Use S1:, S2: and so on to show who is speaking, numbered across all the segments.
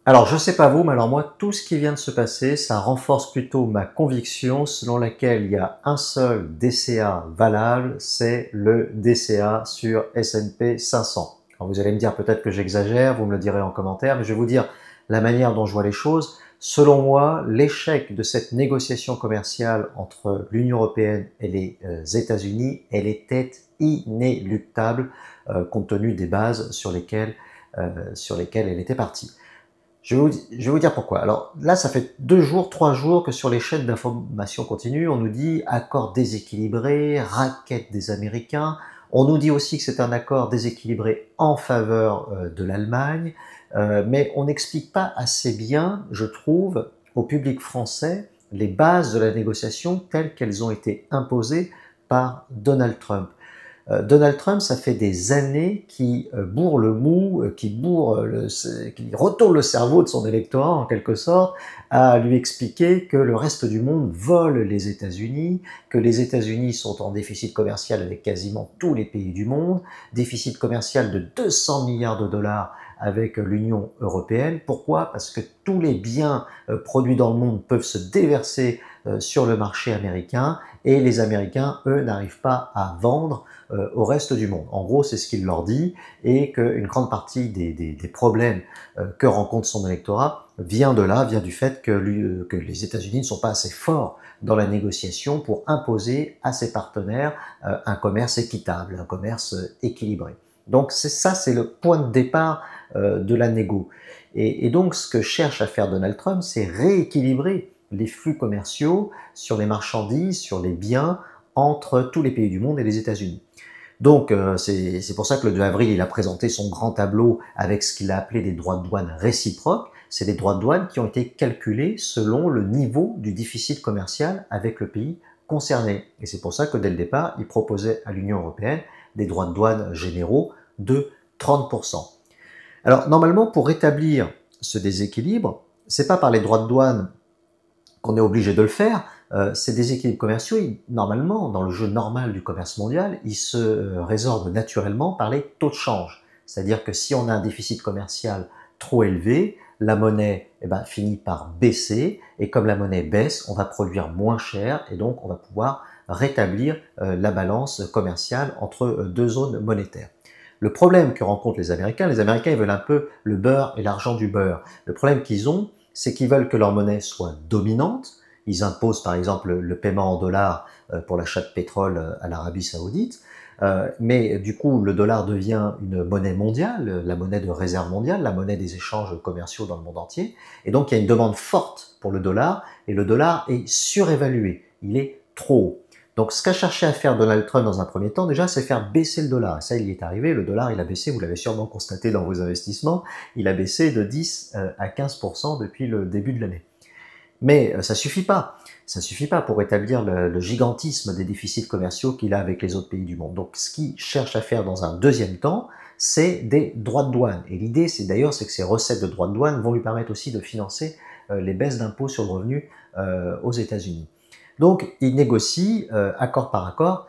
S1: Alors, je sais pas vous, mais alors moi, tout ce qui vient de se passer, ça renforce plutôt ma conviction selon laquelle il y a un seul DCA valable, c'est le DCA sur S&P 500. Alors vous allez me dire peut-être que j'exagère, vous me le direz en commentaire, mais je vais vous dire la manière dont je vois les choses. Selon moi, l'échec de cette négociation commerciale entre l'Union européenne et les États-Unis, elle était inéluctable compte tenu des bases sur lesquelles elle était partie. Je vais vous dire pourquoi. Alors là, ça fait 2 jours, 3 jours que sur les chaînes d'information continue, on nous dit accord déséquilibré, raquette des Américains. On nous dit aussi que c'est un accord déséquilibré en faveur de l'Allemagne, mais on n'explique pas assez bien, je trouve, au public français les bases de la négociation telles qu'elles ont été imposées par Donald Trump. Donald Trump, ça fait des années qu'il bourre le mou, qui retourne le cerveau de son électorat en quelque sorte, à lui expliquer que le reste du monde vole les États-Unis, que les États-Unis sont en déficit commercial avec quasiment tous les pays du monde, déficit commercial de 200 milliards de dollars avec l'Union européenne. Pourquoi? Parce que tous les biens produits dans le monde peuvent se déverser sur le marché américain et les Américains, eux, n'arrivent pas à vendre au reste du monde. En gros, c'est ce qu'il leur dit et qu'une grande partie des problèmes que rencontre son électorat vient de là, vient du fait que les États-Unis ne sont pas assez forts dans la négociation pour imposer à ses partenaires un commerce équitable, un commerce équilibré. Donc c'est le point de départ de la négo. Et donc ce que cherche à faire Donald Trump, c'est rééquilibrer les flux commerciaux sur les marchandises, sur les biens entre tous les pays du monde et les États-Unis. Donc c'est pour ça que le 2 avril, il a présenté son grand tableau avec ce qu'il a appelé des droits de douane réciproques. C'est des droits de douane qui ont été calculés selon le niveau du déficit commercial avec le pays concerné. Et c'est pour ça que dès le départ, il proposait à l'Union européenne des droits de douane généraux de 30%. Alors normalement, pour rétablir ce déséquilibre, c'est pas par les droits de douane qu'on est obligé de le faire. Ces déséquilibres commerciaux, normalement, dans le jeu normal du commerce mondial, ils se résorbent naturellement par les taux de change. C'est-à-dire que si on a un déficit commercial trop élevé, la monnaie finit par baisser, et comme la monnaie baisse, on va produire moins cher, et donc on va pouvoir rétablir la balance commerciale entre deux zones monétaires. Le problème que rencontrent les Américains ils veulent un peu le beurre et l'argent du beurre. Le problème qu'ils ont, c'est qu'ils veulent que leur monnaie soit dominante. Ils imposent par exemple le paiement en dollars pour l'achat de pétrole à l'Arabie Saoudite, mais du coup le dollar devient une monnaie mondiale, la monnaie de réserve mondiale, la monnaie des échanges commerciaux dans le monde entier, et donc il y a une demande forte pour le dollar, et le dollar est surévalué, il est trop haut. Donc ce qu'a cherché à faire Donald Trump dans un premier temps, déjà, c'est faire baisser le dollar. Et ça, il y est arrivé. Le dollar, il a baissé, vous l'avez sûrement constaté dans vos investissements, il a baissé de 10 à 15% depuis le début de l'année. Mais ça suffit pas. Ça suffit pas pour établir le gigantisme des déficits commerciaux qu'il a avec les autres pays du monde. Donc ce qu'il cherche à faire dans un deuxième temps, c'est des droits de douane. Et l'idée, c'est d'ailleurs, c'est que ces recettes de droits de douane vont lui permettre aussi de financer les baisses d'impôts sur le revenu aux États-Unis. Donc, il négocie accord par accord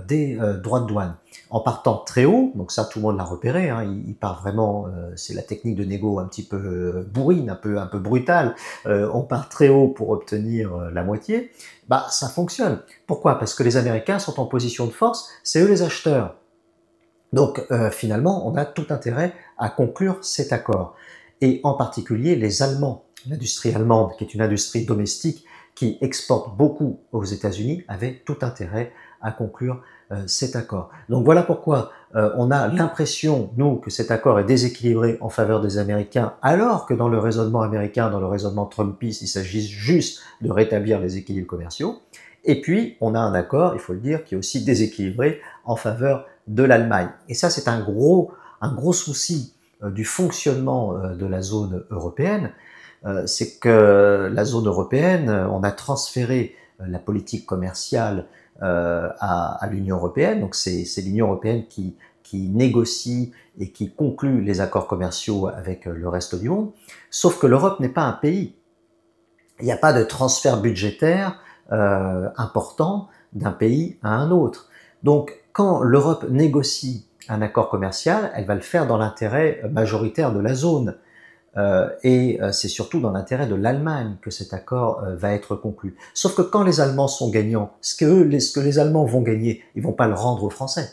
S1: des droits de douane en partant très haut. Donc ça, tout le monde l'a repéré. Hein, il part vraiment, c'est la technique de négo un petit peu bourrine, un peu brutale. On part très haut pour obtenir la moitié. Bah, ça fonctionne. Pourquoi? Parce que les Américains sont en position de force. C'est eux les acheteurs. Donc finalement, on a tout intérêt à conclure cet accord. Et en particulier les Allemands, l'industrie allemande, qui est une industrie domestique qui exporte beaucoup aux États-Unis, avait tout intérêt à conclure cet accord. Donc voilà pourquoi on a l'impression, nous, que cet accord est déséquilibré en faveur des Américains, alors que dans le raisonnement américain, dans le raisonnement trumpiste, il s'agit juste de rétablir les équilibres commerciaux. Et puis, on a un accord, il faut le dire, qui est aussi déséquilibré en faveur de l'Allemagne. Et ça, c'est un gros souci du fonctionnement de la zone européenne, c'est que la zone européenne, on a transféré la politique commerciale à l'Union européenne, donc c'est l'Union européenne qui négocie et qui conclut les accords commerciaux avec le reste du monde, sauf que l'Europe n'est pas un pays. Il n'y a pas de transfert budgétaire important d'un pays à un autre. Donc quand l'Europe négocie un accord commercial, elle va le faire dans l'intérêt majoritaire de la zone. C'est surtout dans l'intérêt de l'Allemagne que cet accord va être conclu. Sauf que quand les Allemands sont gagnants, ce que les Allemands vont gagner, ils vont pas le rendre aux Français.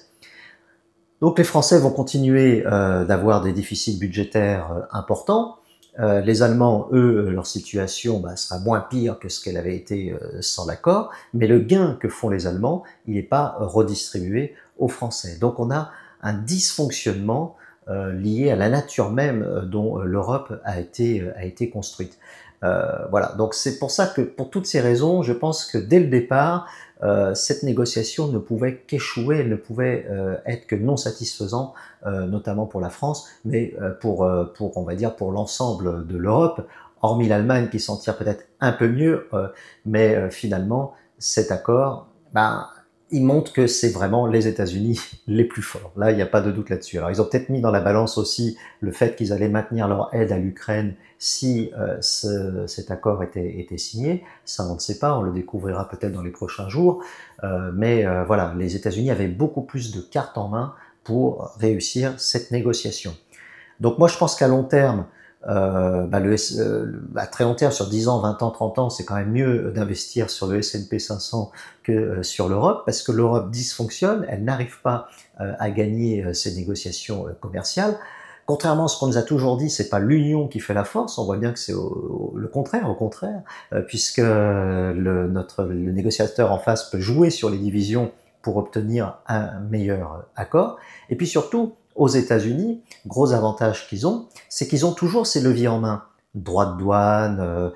S1: Donc les Français vont continuer d'avoir des déficits budgétaires importants. Les Allemands, eux, leur situation sera moins pire que ce qu'elle avait été sans l'accord, mais le gain que font les Allemands, il n'est pas redistribué aux Français. Donc on a un dysfonctionnement lié à la nature même dont l'Europe a été construite. Voilà, donc c'est pour ça que, pour toutes ces raisons, je pense que dès le départ, cette négociation ne pouvait qu'échouer, elle ne pouvait être que non satisfaisante, notamment pour la France, mais pour on va dire, pour l'ensemble de l'Europe, hormis l'Allemagne qui s'en tire peut-être un peu mieux, mais finalement, cet accord, il montre que c'est vraiment les États-Unis les plus forts. Là, il n'y a pas de doute là-dessus. Alors, ils ont peut-être mis dans la balance aussi le fait qu'ils allaient maintenir leur aide à l'Ukraine si cet accord était signé. Ça, on ne sait pas, on le découvrira peut-être dans les prochains jours. Mais voilà, les États-Unis avaient beaucoup plus de cartes en main pour réussir cette négociation. Donc moi, je pense qu'à long terme, à très long terme, sur 10 ans, 20 ans, 30 ans, c'est quand même mieux d'investir sur le S&P 500 que sur l'Europe, parce que l'Europe dysfonctionne, elle n'arrive pas à gagner ces négociations commerciales. Contrairement à ce qu'on nous a toujours dit, c'est pas l'union qui fait la force, on voit bien que c'est le contraire, puisque le négociateur en face peut jouer sur les divisions pour obtenir un meilleur accord. Et puis surtout, aux États-Unis, gros avantage qu'ils ont, c'est qu'ils ont toujours ces leviers en main. Droits de douane,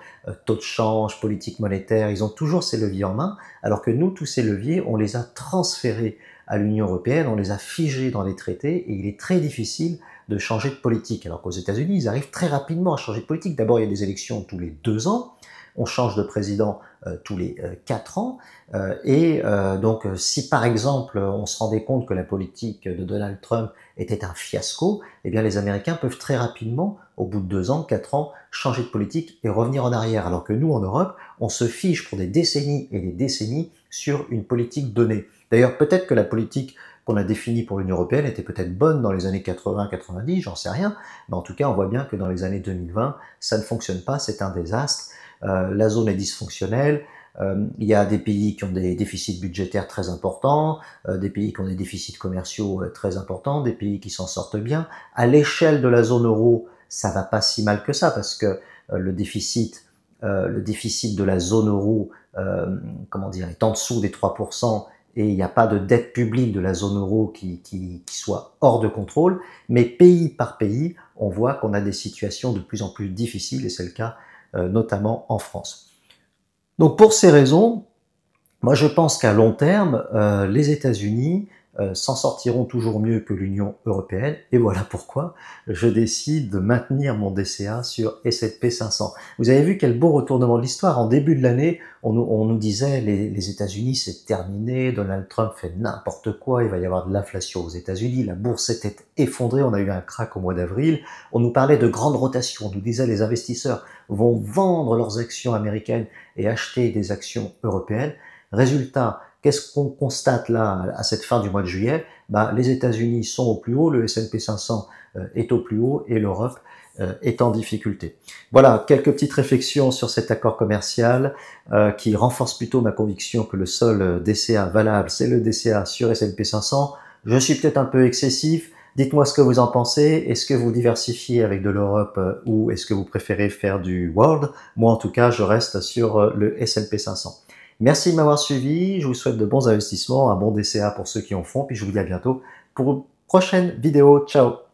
S1: taux de change, politique monétaire, ils ont toujours ces leviers en main, alors que nous, tous ces leviers, on les a transférés à l'Union européenne, on les a figés dans les traités, et il est très difficile de changer de politique. Alors qu'aux États-Unis, ils arrivent très rapidement à changer de politique. D'abord, il y a des élections tous les 2 ans, on change de président tous les 4 ans, donc si par exemple on se rendait compte que la politique de Donald Trump était un fiasco, eh bien les Américains peuvent très rapidement, au bout de 2 ans, 4 ans, changer de politique et revenir en arrière, alors que nous en Europe, on se fige pour des décennies et des décennies sur une politique donnée. D'ailleurs, peut-être que la politique qu'on a définie pour l'Union européenne était peut-être bonne dans les années 80-90, j'en sais rien, mais en tout cas on voit bien que dans les années 2020, ça ne fonctionne pas, c'est un désastre. La zone est dysfonctionnelle, il y a des pays qui ont des déficits budgétaires très importants, des pays qui ont des déficits commerciaux très importants, des pays qui s'en sortent bien. À l'échelle de la zone euro, ça va pas si mal que ça, parce que le déficit de la zone euro est en dessous des 3%, et il n'y a pas de dette publique de la zone euro qui soit hors de contrôle, mais pays par pays, on voit qu'on a des situations de plus en plus difficiles, et c'est le cas notamment en France. Donc pour ces raisons, moi je pense qu'à long terme, les États-Unis s'en sortiront toujours mieux que l'Union européenne, et voilà pourquoi je décide de maintenir mon DCA sur S&P 500. Vous avez vu quel beau retournement de l'histoire. En début de l'année, on nous disait les États-Unis c'est terminé, Donald Trump fait n'importe quoi, il va y avoir de l'inflation aux États-Unis, la bourse s'était effondrée, on a eu un krach au mois d'avril, on nous parlait de grande rotation, on nous disait les investisseurs vont vendre leurs actions américaines et acheter des actions européennes. Résultat, qu'est-ce qu'on constate là à cette fin du mois de juillet? Les États-Unis sont au plus haut, le S&P 500 est au plus haut et l'Europe est en difficulté. Voilà, quelques petites réflexions sur cet accord commercial qui renforce plutôt ma conviction que le seul DCA valable, c'est le DCA sur S&P 500. Je suis peut-être un peu excessif. Dites-moi ce que vous en pensez. Est-ce que vous diversifiez avec de l'Europe ou est-ce que vous préférez faire du World? Moi, en tout cas, je reste sur le S&P 500. Merci de m'avoir suivi. Je vous souhaite de bons investissements, un bon DCA pour ceux qui en font. Puis je vous dis à bientôt pour une prochaine vidéo. Ciao!